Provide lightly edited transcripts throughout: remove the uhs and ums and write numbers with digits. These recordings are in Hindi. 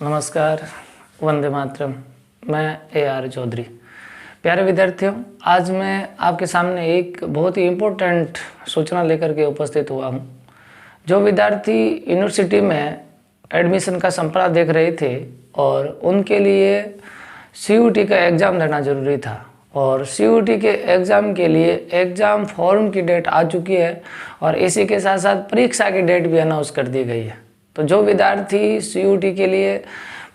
नमस्कार, वंदे मातरम। मैं AR चौधरी। प्यारे विद्यार्थियों, आज मैं आपके सामने एक बहुत ही इम्पोर्टेंट सूचना लेकर के उपस्थित हुआ हूँ। जो विद्यार्थी यूनिवर्सिटी में एडमिशन का संप्रदाय देख रहे थे और उनके लिए CUT का एग्ज़ाम देना ज़रूरी था और CUT के एग्ज़ाम के लिए एग्ज़ाम फॉर्म की डेट आ चुकी है और इसी के साथ साथ परीक्षा की डेट भी अनाउंस कर दी गई है। तो जो विद्यार्थी CUT के लिए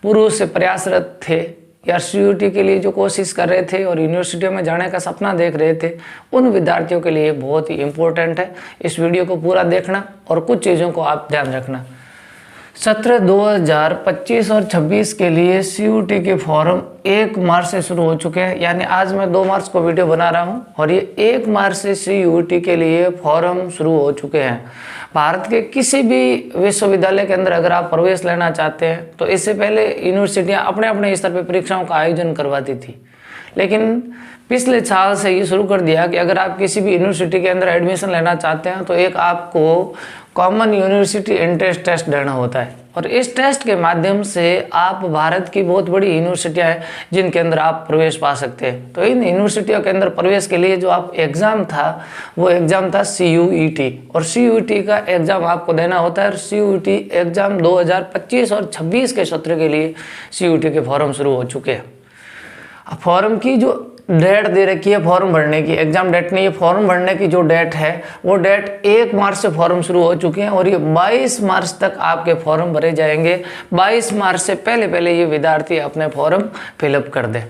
पूर्व से प्रयासरत थे या CUT के लिए जो कोशिश कर रहे थे और यूनिवर्सिटियों में जाने का सपना देख रहे थे, उन विद्यार्थियों के लिए बहुत ही इम्पोर्टेंट है इस वीडियो को पूरा देखना और कुछ चीज़ों को आप ध्यान रखना। सत्र 2025 और 26 के लिए CUT के फॉर्म 1 मार्च से शुरू हो चुके हैं, यानी आज मैं 2 मार्च को वीडियो बना रहा हूं और ये 1 मार्च से CUT के लिए फॉर्म शुरू हो चुके हैं। भारत के किसी भी विश्वविद्यालय के अंदर अगर आप प्रवेश लेना चाहते हैं तो इससे पहले यूनिवर्सिटियां अपने अपने स्तर पर परीक्षाओं का आयोजन करवाती थी, लेकिन पिछले साल से ये शुरू कर दिया कि अगर आप किसी भी यूनिवर्सिटी के अंदर एडमिशन लेना चाहते हैं तो एक आपको कॉमन यूनिवर्सिटी एंट्रेंस टेस्ट देना होता है और इस टेस्ट के माध्यम से आप भारत की बहुत बड़ी यूनिवर्सिटियां हैं जिनके अंदर आप प्रवेश पा सकते हैं। तो इन यूनिवर्सिटियों के अंदर प्रवेश के लिए जो आप एग्ज़ाम था वो एग्ज़ाम था CUET और CUET का एग्ज़ाम आपको देना होता है और CUET एग्ज़ाम 2025 और 26 के सत्र के लिए CUET के फॉर्म शुरू हो चुके हैं। फॉर्म की जो डेट दे रखी है फॉर्म भरने की, एग्जाम डेट नहीं, ये फॉर्म भरने की जो डेट है वो डेट 1 मार्च से फॉर्म शुरू हो चुके हैं और ये 22 मार्च तक आपके फॉर्म भरे जाएंगे। 22 मार्च से पहले ये विद्यार्थी अपने फॉर्म फिलअप कर दें।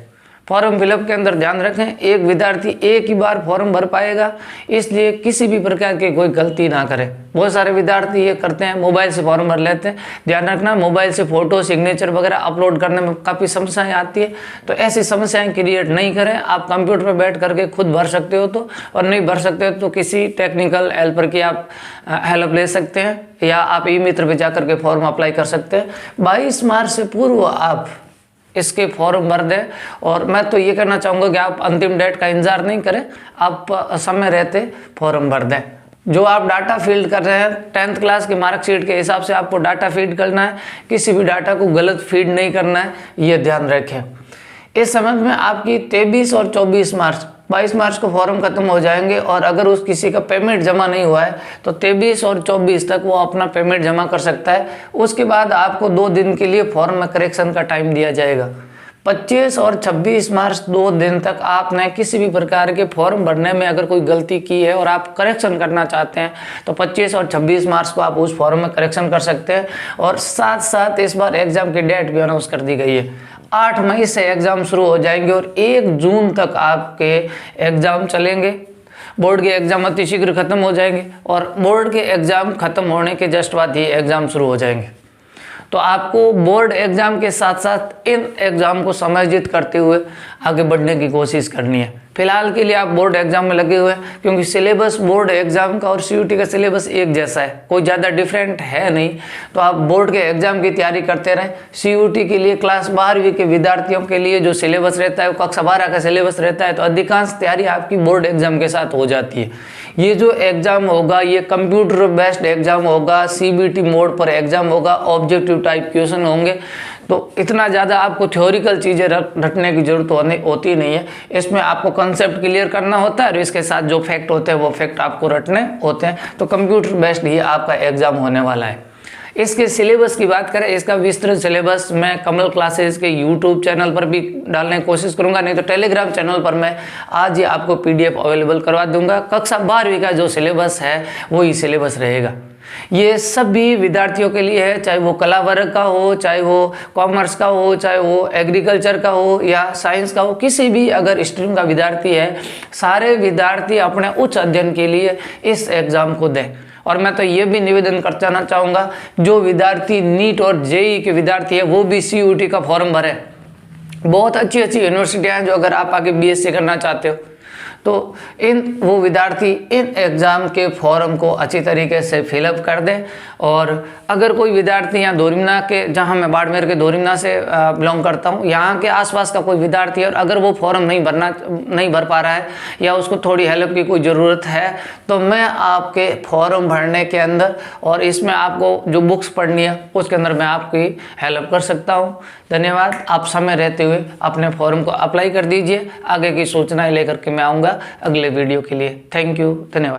फॉर्म फिलअप के अंदर ध्यान रखें, एक विद्यार्थी एक ही बार फॉर्म भर पाएगा, इसलिए किसी भी प्रकार की कोई गलती ना करें। बहुत सारे विद्यार्थी ये करते हैं, मोबाइल से फॉर्म भर लेते हैं। ध्यान रखना, मोबाइल से फ़ोटो सिग्नेचर वगैरह अपलोड करने में काफ़ी समस्याएं आती है, तो ऐसी समस्याएं क्रिएट नहीं करें। आप कंप्यूटर पर बैठ करके खुद भर सकते हो तो, और नहीं भर सकते हो तो किसी टेक्निकल हेल्पर की आप हेल्प ले सकते हैं या आप ई-मित्र पर जा करके फॉर्म अप्लाई कर सकते हैं। 22 मार्च से पूर्व आप इसके फॉर्म भर दें और मैं तो ये कहना चाहूँगा कि आप अंतिम डेट का इंतजार नहीं करें, आप समय रहते फॉर्म भर दें। जो आप डाटा फील्ड कर रहे हैं 10th क्लास की मार्कशीट के हिसाब से आपको डाटा फीड करना है, किसी भी डाटा को गलत फीड नहीं करना है, ये ध्यान रखें। इस संबंध में आपकी 23 और 24 मार्च 22 मार्च को फॉर्म खत्म हो जाएंगे और अगर उस किसी का पेमेंट जमा नहीं हुआ है तो 23 और 24 तक वो अपना पेमेंट जमा कर सकता है। उसके बाद आपको 2 दिन के लिए फॉर्म में करेक्शन का टाइम दिया जाएगा। 25 और 26 मार्च 2 दिन तक आपने किसी भी प्रकार के फॉर्म भरने में अगर कोई गलती की है और आप करेक्शन करना चाहते हैं तो 25 और 26 मार्च को आप उस फॉर्म में करेक्शन कर सकते हैं। और साथ साथ इस बार एग्ज़ाम की डेट भी अनाउंस कर दी गई है। 8 मई से एग्ज़ाम शुरू हो जाएंगे और 1 जून तक आपके एग्ज़ाम चलेंगे। बोर्ड के एग्ज़ाम अतिशीघ्र खत्म हो जाएंगे और बोर्ड के एग्ज़ाम खत्म होने के जस्ट बाद ही एग्ज़ाम शुरू हो जाएंगे। तो आपको बोर्ड एग्ज़ाम के साथ साथ इन एग्ज़ाम को समायोजित करते हुए आगे बढ़ने की कोशिश करनी है। फिलहाल के लिए आप बोर्ड एग्ज़ाम में लगे हुए हैं क्योंकि सिलेबस बोर्ड एग्ज़ाम का और CUT का सिलेबस एक जैसा है, कोई ज़्यादा डिफरेंट है नहीं। तो आप बोर्ड के एग्ज़ाम की तैयारी करते रहें। CUT के लिए क्लास 12वीं के विद्यार्थियों के लिए जो सिलेबस रहता है वो कक्षा 12 का सिलेबस रहता है, तो अधिकांश तैयारी आपकी बोर्ड एग्ज़ाम के साथ हो जाती है। ये जो एग्ज़ाम होगा ये कंप्यूटर बेस्ड एग्ज़ाम होगा, CBT मोड पर एग्ज़ाम होगा, ऑब्जेक्टिव टाइप क्वेश्चन होंगे, तो इतना ज़्यादा आपको थ्योरिकल चीज़ें रटने की जरूरत होती नहीं है। इसमें आपको कंसेप्ट क्लियर करना होता है और इसके साथ जो फैक्ट होते हैं वो फैक्ट आपको रटने होते हैं। तो कंप्यूटर बेस्ड ही आपका एग्ज़ाम होने वाला है। इसके सिलेबस की बात करें, इसका विस्तृत सिलेबस मैं कमल क्लासेस के YouTube चैनल पर भी डालने की कोशिश करूंगा, नहीं तो टेलीग्राम चैनल पर मैं आज ही आपको PDF अवेलेबल करवा दूंगा। कक्षा 12वीं का जो सिलेबस है वही सिलेबस रहेगा। ये सभी विद्यार्थियों के लिए है, चाहे वो कला वर्ग का हो, चाहे वो कॉमर्स का हो, चाहे वो एग्रीकल्चर का हो या साइंस का हो, किसी भी अगर स्ट्रीम का विद्यार्थी है, सारे विद्यार्थी अपने उच्च अध्ययन के लिए इस एग्ज़ाम को दें। और मैं तो ये भी निवेदन करना चाहूँगा, जो विद्यार्थी नीट और JEE के विद्यार्थी है वो भी CUT का फॉर्म भरें। बहुत अच्छी यूनिवर्सिटियाँ हैं जो अगर आप आगे BSc करना चाहते हो तो वो विद्यार्थी इन एग्ज़ाम के फॉर्म को अच्छी तरीके से फिलअप कर दें। और अगर कोई विद्यार्थी यहाँ दोरिमना के, जहाँ मैं बाड़मेर के दोरिमना से बिलोंग करता हूँ, यहाँ के आसपास का कोई विद्यार्थी है और अगर वो फॉर्म नहीं भर पा रहा है या उसको थोड़ी हेल्प की कोई ज़रूरत है, तो मैं आपके फॉर्म भरने के अंदर और इसमें आपको जो बुक्स पढ़नी है उसके अंदर मैं आपकी हेल्प कर सकता हूँ। धन्यवाद। आप समय रहते हुए अपने फॉर्म को अप्लाई कर दीजिए। आगे की सूचनाएं लेकर के मैं आऊँगा अगले वीडियो के लिए। थैंक यू, धन्यवाद।